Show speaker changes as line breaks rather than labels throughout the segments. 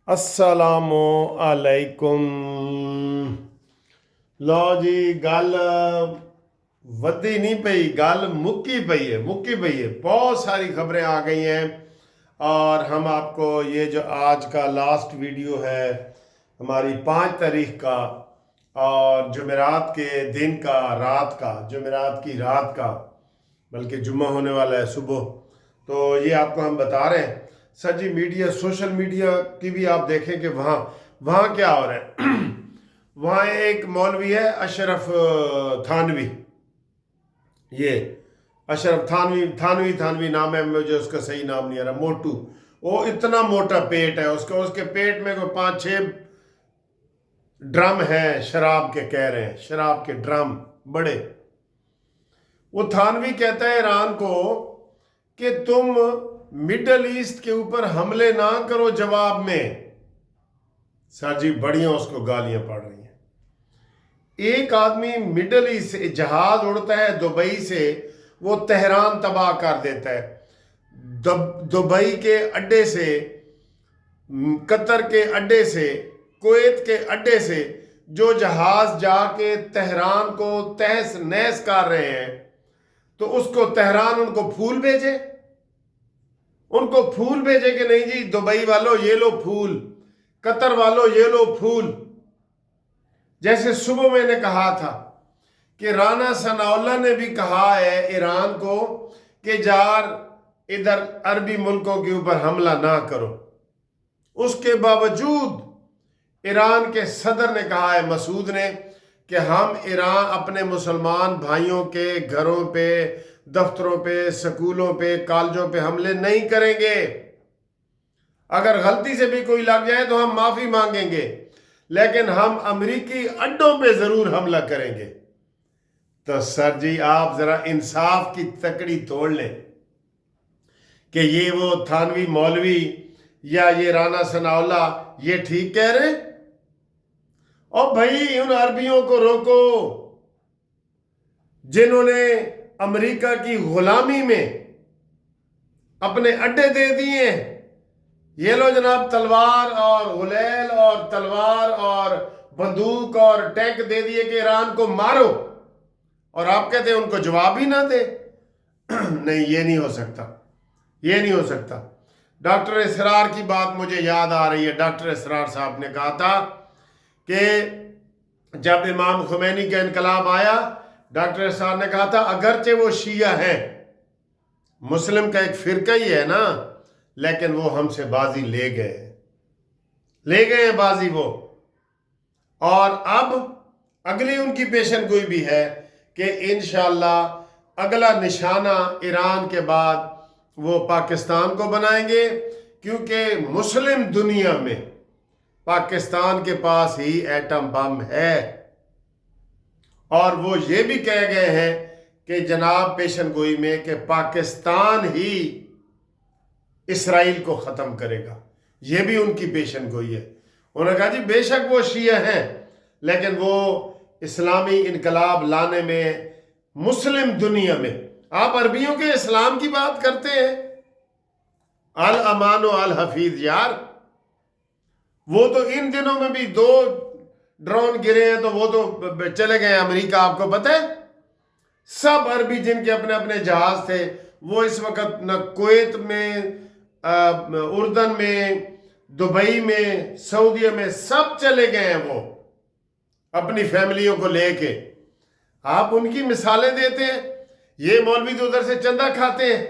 अस्सलामु अलैकुम। लो जी, गल वधी नहीं पई, गल मुक्की पई है। बहुत सारी खबरें आ गई हैं और हम आपको ये जो आज का लास्ट वीडियो है हमारी 5 तारीख का और जुमेरात के दिन का, रात का, जुमेरात की रात का, बल्कि जुम्मा होने वाला है सुबह, तो ये आपको हम बता रहे हैं। सर जी, मीडिया, सोशल मीडिया की भी आप देखें कि वहाँ वहाँ क्या हो रहा है। वहाँ एक मौलवी है अशरफ थानवी, ये अशरफ थानवी नाम है, मुझे उसका सही नाम नहीं आ रहा। मोटू, वो इतना मोटा पेट है उसका, उसके पेट में कोई 5-6 ड्रम है शराब के, कह रहे हैं शराब के ड्रम बड़े। वो थानवी कहता है ईरान को कि तुम मिडल ईस्ट के ऊपर हमले ना करो जवाब में। सर जी, बढ़िया उसको गालियां पड़ रही हैं। एक आदमी मिडल ईस्ट से जहाज उड़ता है दुबई से, वो तेहरान तबाह कर देता है। दुबई के अड्डे से, कतर के अड्डे से, कुवैत के अड्डे से जो जहाज जाके तेहरान को तहस नहस कर रहे हैं, तो उसको तेहरान उनको फूल भेजे कि नहीं जी दुबई वालों ये लो फूल, कतर वालों ये लो फूल। जैसे सुबह मैंने कहा था कि राना सनाउल्लाह ने भी कहा है ईरान को कि जार इधर अरबी मुल्कों के ऊपर हमला ना करो। उसके बावजूद ईरान के सदर ने कहा है, मसूद ने, कि हम ईरान अपने मुसलमान भाइयों के घरों पे, दफ्तरों पे, स्कूलों पे, कॉलेजों पे हमले नहीं करेंगे। अगर गलती से भी कोई लग जाए तो हम माफी मांगेंगे, लेकिन हम अमेरिकी अड्डों पे जरूर हमला करेंगे। तो सर जी, आप जरा इंसाफ की तकड़ी तोड़ लें कि ये वो थानवी मौलवी या ये राना सनाउल्लाह ये ठीक कह रहे हैं। और भाई, उन अरबियों को रोको जिन्होंने अमेरिका की गुलामी में अपने अड्डे दे दिए। ये लो जनाब, तलवार और गुलेल और तलवार और बंदूक और टैंक दे दिए कि ईरान को मारो, और आप कहते हैं उनको जवाब ही ना दे। नहीं, ये नहीं हो सकता, ये नहीं हो सकता। डॉक्टर इसरार की बात मुझे याद आ रही है। डॉक्टर इसरार साहब ने कहा था कि जब इमाम खुमैनी का इनकलाब आया, डॉक्टर इसरार ने कहा था अगरचे वो शिया हैं, मुस्लिम का एक फिरका ही है ना, लेकिन वो हमसे बाजी ले गए हैं बाजी वो। और अब अगली उनकी पेशन गोई भी है कि इंशाअल्लाह अगला निशाना ईरान के बाद वो पाकिस्तान को बनाएंगे, क्योंकि मुस्लिम दुनिया में पाकिस्तान के पास ही एटम बम है। और वो ये भी कह गए हैं कि जनाब पेशन गोई में कि पाकिस्तान ही इसराइल को ख़त्म करेगा। ये भी उनकी पेशन गोई है। उन्होंने कहा जी बेशक वो शिया हैं, लेकिन वो इस्लामी इनकलाब लाने में मुस्लिम दुनिया में, आप अरबियों के इस्लाम की बात करते हैं, अल अमान अल हफीज यार। वो तो इन दिनों में भी 2 ड्रोन गिरे हैं, तो वो तो चले गए अमेरिका। आपको पता है, सब अरबी जिनके अपने अपने जहाज थे, वो इस वक्त न कुवैत में, उर्दन में, दुबई में, सऊदीया में, सब चले गए हैं वो अपनी फैमिलियों को लेके। आप उनकी मिसालें देते हैं। ये मौलवी तो उधर से चंदा खाते हैं,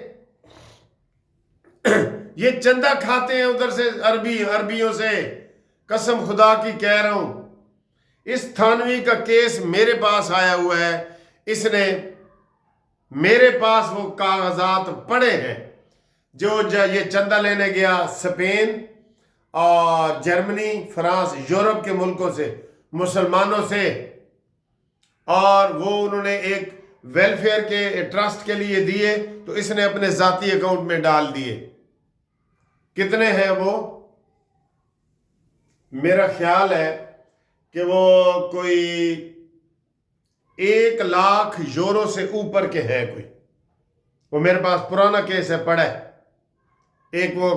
ये चंदा खाते हैं उधर से अरबियों से। कसम खुदा की कह रहा हूं, इस थानवी का केस मेरे पास आया हुआ है। इसने मेरे पास वो कागजात पड़े हैं जो ये चंदा लेने गया स्पेन और जर्मनी, फ्रांस, यूरोप के मुल्कों से, मुसलमानों से, और वो उन्होंने एक वेलफेयर के ट्रस्ट के लिए दिए, तो इसने अपने जाती अकाउंट में डाल दिए। कितने हैं वो? मेरा ख्याल है कि वो कोई 1 लाख यूरो से ऊपर के हैं कोई। वो मेरे पास पुराना केस है, पड़ा है। एक वो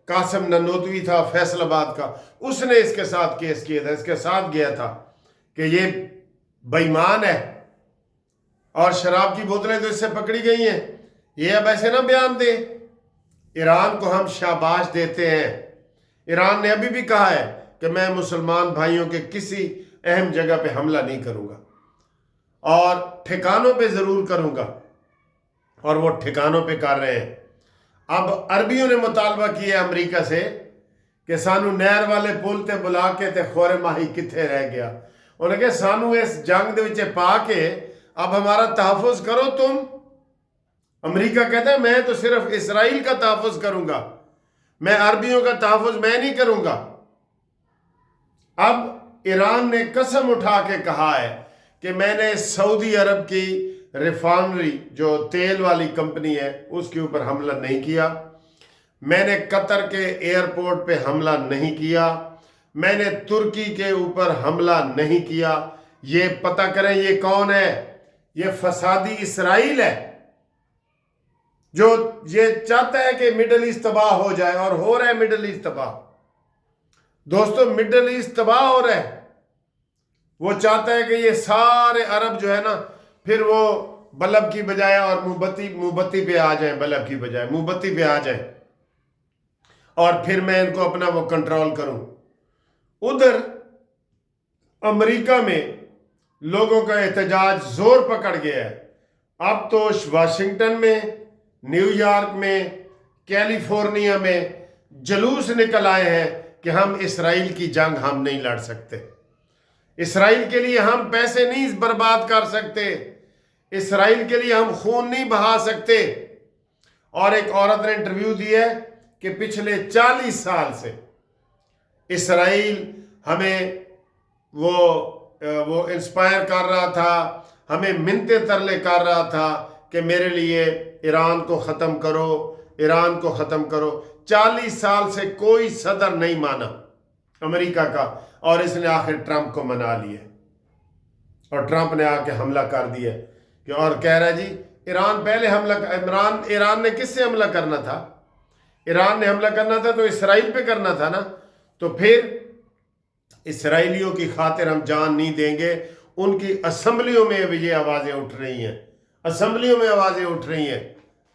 قاسم ننوتوی تھا فیصل آباد کا، اس نے اس کے ساتھ کیس کیا تھا، اس کے ساتھ گیا تھا کہ یہ بے ایمان ہے اور شراب کی بوتلیں تو اس سے پکڑی گئی ہیں، یہ اب ایسے نہ بیان دے۔ ایران کو ہم شاباش دیتے ہیں۔ ایران نے ابھی بھی کہا ہے کہ میں مسلمان بھائیوں کے کسی اہم جگہ پہ حملہ نہیں کروں گا، اور ٹھکانوں پہ ضرور کروں گا، اور وہ ٹھکانوں پہ کر رہے ہیں۔ اب عربیوں نے مطالبہ کیا ہے امریکہ سے کہ سانو نہر والے پل تے بلا کے تے خورے ماہی کتھے رہ گیا، انہوں نے کہا سانو اس جنگ دے وچے پا کے اب ہمارا تحفظ کرو تم۔ امریکہ کہتا ہے میں تو صرف اسرائیل کا تحفظ کروں گا، میں عربیوں کا تحفظ میں نہیں کروں گا۔ اب ایران نے قسم اٹھا کے کہا ہے کہ میں نے سعودی عرب کی ریفائنری جو تیل والی کمپنی ہے اس کے اوپر حملہ نہیں کیا، میں نے قطر کے ایئرپورٹ پہ حملہ نہیں کیا، میں نے ترکی کے اوپر حملہ نہیں کیا۔ یہ پتہ کریں یہ کون ہے؟ یہ فسادی اسرائیل ہے جو یہ چاہتا ہے کہ مڈل ایسٹ تباہ ہو جائے، اور ہو رہا ہے مڈل ایسٹ تباہ۔ دوستو مڈل ایسٹ تباہ ہو رہا ہے۔ وہ چاہتا ہے کہ یہ سارے عرب جو ہے نا پھر وہ بلب کی بجائے اور موم بتی پہ آ جائیں، بلب کی بجائے موم بتی پہ آ جائیں، اور پھر میں ان کو اپنا وہ کنٹرول کروں۔ ادھر امریکہ میں لوگوں کا احتجاج زور پکڑ گیا ہے۔ اب تو واشنگٹن میں، نیو یارک میں، کیلیفورنیا میں جلوس نکل آئے ہیں کہ ہم اسرائیل کی جنگ ہم نہیں لڑ سکتے، اسرائیل کے لیے ہم پیسے نہیں برباد کر سکتے، اسرائیل کے لیے ہم خون نہیں بہا سکتے۔ اور ایک عورت نے انٹرویو دی ہے کہ پچھلے 40 سال سے اسرائیل ہمیں وہ انسپائر کر رہا تھا، ہمیں منتیں ترلے کر رہا تھا کہ میرے لیے ایران کو ختم کرو، ایران کو ختم کرو۔ 40 سال سے کوئی صدر نہیں مانا امریکہ کا، اور اس نے آخر ٹرمپ کو منا لیا، اور ٹرمپ نے آ کے حملہ کر دیا کہ اور کہہ رہا ہے جی ایران پہلے ایران نے کس سے حملہ کرنا تھا؟ ایران نے حملہ کرنا تھا تو اسرائیل پہ کرنا تھا نا، تو پھر اسرائیلیوں کی خاطر ہم جان نہیں دیں گے۔ ان کی اسمبلیوں میں بھی یہ آوازیں اٹھ رہی ہیں، اسمبلیوں میں آوازیں اٹھ رہی ہیں۔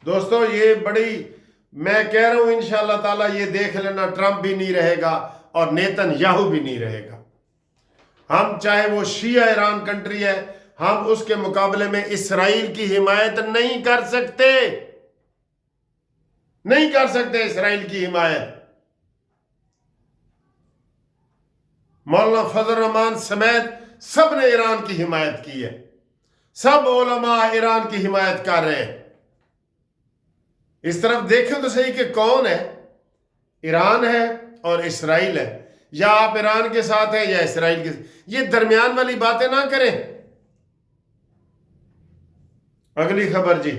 دوستو یہ بڑی، میں کہہ رہا ہوں انشاءاللہ تعالیٰ یہ دیکھ لینا ٹرمپ بھی نہیں رہے گا اور نیتن یاہو بھی نہیں رہے گا۔ ہم چاہے وہ شیعہ ایران کنٹری ہے، ہم اس کے مقابلے میں اسرائیل کی حمایت نہیں کر سکتے، نہیں کر سکتے اسرائیل کی حمایت۔ مولانا فضل الرحمان سمیت سب نے ایران کی حمایت کی ہے، سب علماء ایران کی حمایت کر رہے ہیں۔ اس طرف دیکھیں تو صحیح کہ کون ہے؟ ایران ہے اور اسرائیل ہے، یا آپ ایران کے ساتھ ہیں یا اسرائیل کے ساتھ، یہ درمیان والی باتیں نہ کریں۔ اگلی خبر جی،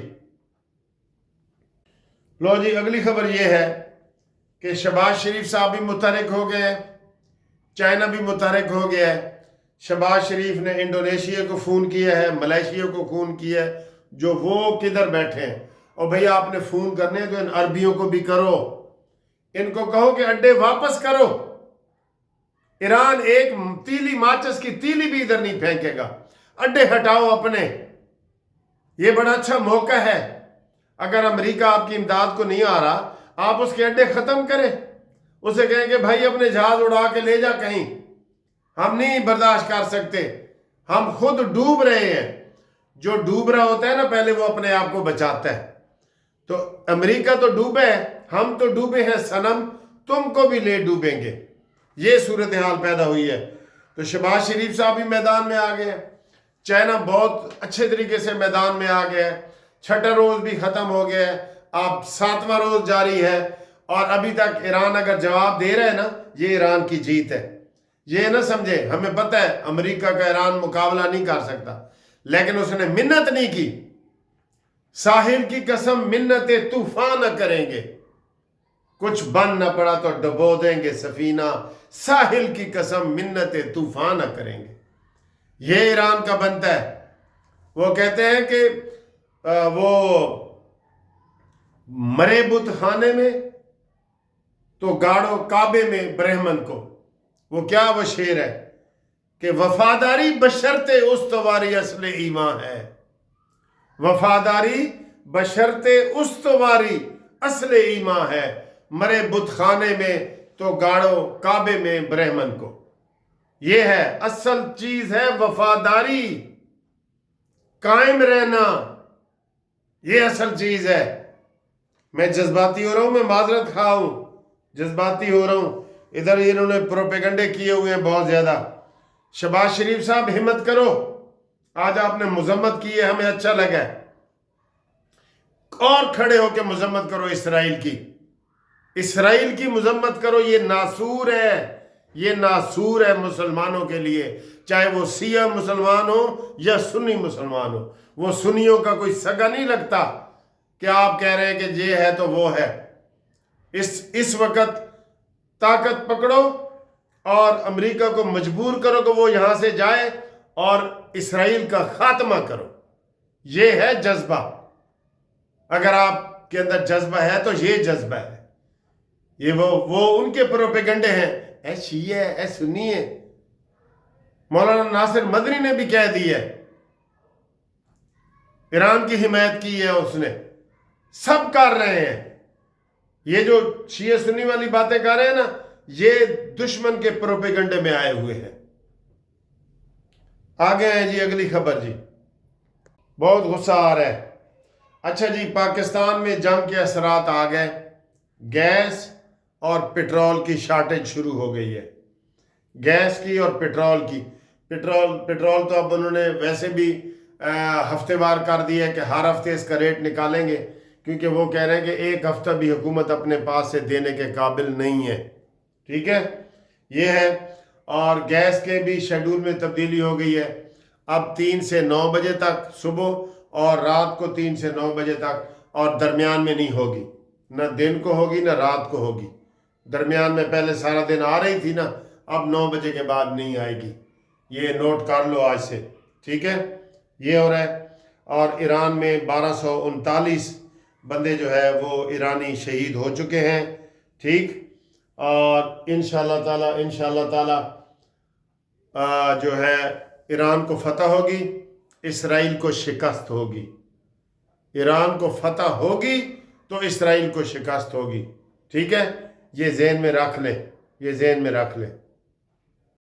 لو جی اگلی خبر یہ ہے کہ شہباز شریف صاحب بھی متحرک ہو گئے ہیں، چائنا بھی متحرک ہو گیا ہے۔ شہباز شریف نے انڈونیشیا کو فون کیا ہے، ملائیشیا کو فون کیا ہے، جو وہ کدھر بیٹھے ہیں، اور بھئی آپ نے فون کرنے تو ان عربیوں کو بھی کرو، ان کو کہو کہ اڈے واپس کرو۔ ایران ایک تیلی ماچس کی تیلی بھی ادھر نہیں پھینکے گا، اڈے ہٹاؤ اپنے۔ یہ بڑا اچھا موقع ہے، اگر امریکہ آپ کی امداد کو نہیں آ رہا آپ اس کے اڈے ختم کریں، اسے کہیں کہ بھائی اپنے جہاز اڑا کے لے جا کہیں، ہم نہیں برداشت کر سکتے، ہم خود ڈوب رہے ہیں۔ جو ڈوب رہا ہوتا ہے نا پہلے وہ اپنے آپ کو بچاتا ہے، تو امریکہ تو ڈوبے ہے، ہم تو ڈوبے ہیں صنم، تم کو بھی لے ڈوبیں گے۔ یہ صورتحال پیدا ہوئی ہے۔ تو شہباز شریف صاحب بھی میدان میں آ گئے ہیں، چائنا بہت اچھے طریقے سے میدان میں آ گیا ہے، چھٹا روز بھی ختم ہو گیا ہے، اب 7واں روز جاری ہے، اور ابھی تک ایران اگر جواب دے رہا ہے نا، یہ ایران کی جیت ہے۔ یہ نہ سمجھے، ہمیں پتہ ہے امریکہ کا ایران مقابلہ نہیں کر سکتا، لیکن اس نے منت نہیں کی۔ ساحل کی قسم منت طوفان نہ کریں گے، کچھ بن نہ پڑا تو ڈبو دیں گے سفینہ، ساحل کی قسم منت طوفان نہ کریں گے۔ یہ ایران کا بنتا ہے۔ وہ کہتے ہیں کہ وہ مرے بت خانے میں तो गाड़ो काबे में ब्रह्मन को। वो क्या वो शेर है कि वफादारी बशर्ते उस्तवारी असले ईमान है, वफादारी बशर्ते उस्तवारी असले ईमान है, मरे बुतखाने में तो गाड़ो काबे में ब्रह्मन को। ये है असल चीज है वफादारी, कायम रहना, ये असल चीज है। मैं जज्बाती हो रहा हूं, मैं माजरत खा हूं, जज्बाती हो रहा हूं। इधर इन्होंने प्रोपेगंडे किए हुए हैं बहुत ज्यादा। शहबाज शरीफ साहब हिम्मत करो, आज आपने मजम्मत की है, हमें अच्छा लगा, और खड़े होकर मजम्मत करो इसराइल की, इसराइल की मजम्मत करो। ये नासूर है, ये नासूर है मुसलमानों के लिए, चाहे वो सिया मुसलमान हो या सुन्नी मुसलमान हो। वो सुन्नियों का कोई सगा नहीं लगता कि आप कह रहे हैं कि ये है तो वो है। इस वक्त ताकत पकड़ो और अमेरिका को मजबूर करो कि वो यहां से जाए और इसराइल का खात्मा करो। ये है जज्बा। अगर आपके अंदर जज्बा है तो ये जज्बा है। ये वो उनके प्रोपेगंडे हैं, ऐ शिया है, ऐ सुन्नी है। मौलाना नासिर मदनी ने भी कह दी है, ईरान की हिमायत की है उसने, सब कर रहे हैं। ये जो शिया सुन्नी वाली बातें कर रहे हैं ना, ये दुश्मन के प्रोपेगंडे में आए हुए हैं। आगे हैं जी अगली खबर जी, बहुत गुस्सा आ रहा है। अच्छा जी, पाकिस्तान में जंग के असरात आ गए, गैस और पेट्रोल की शॉर्टेज शुरू हो गई है। गैस की और पेट्रोल की। पेट्रोल तो अब उन्होंने वैसे भी हफ्तेवार कर दिया है कि हर हफ्ते इसका रेट निकालेंगे, क्योंकि वो कह रहे हैं कि एक हफ्ता भी हुकूमत अपने पास से देने के काबिल नहीं है। ठीक है, ये है। और गैस के भी शेड्यूल में तब्दीली हो गई है। अब 3 से 9 बजे तक सुबह, और रात को 3 से 9 बजे तक, और दरमियान में नहीं होगी, ना दिन को होगी ना रात को होगी। दरमियान में पहले सारा दिन आ रही थी ना, अब 9 बजे के बाद नहीं आएगी। ये नोट कर लो आज से, ठीक है। ये हो रहा है। और ईरान में 1239 बंदे जो है वो ईरानी शहीद हो चुके हैं। ठीक, और इंशाल्लाह ताला जो है ईरान को फतह होगी, इसराइल को शिकस्त होगी। ईरान को फतह होगी तो इसराइल को शिकस्त होगी। ठीक है, ये ज़हन में रख लें, ये ज़हन में रख लें।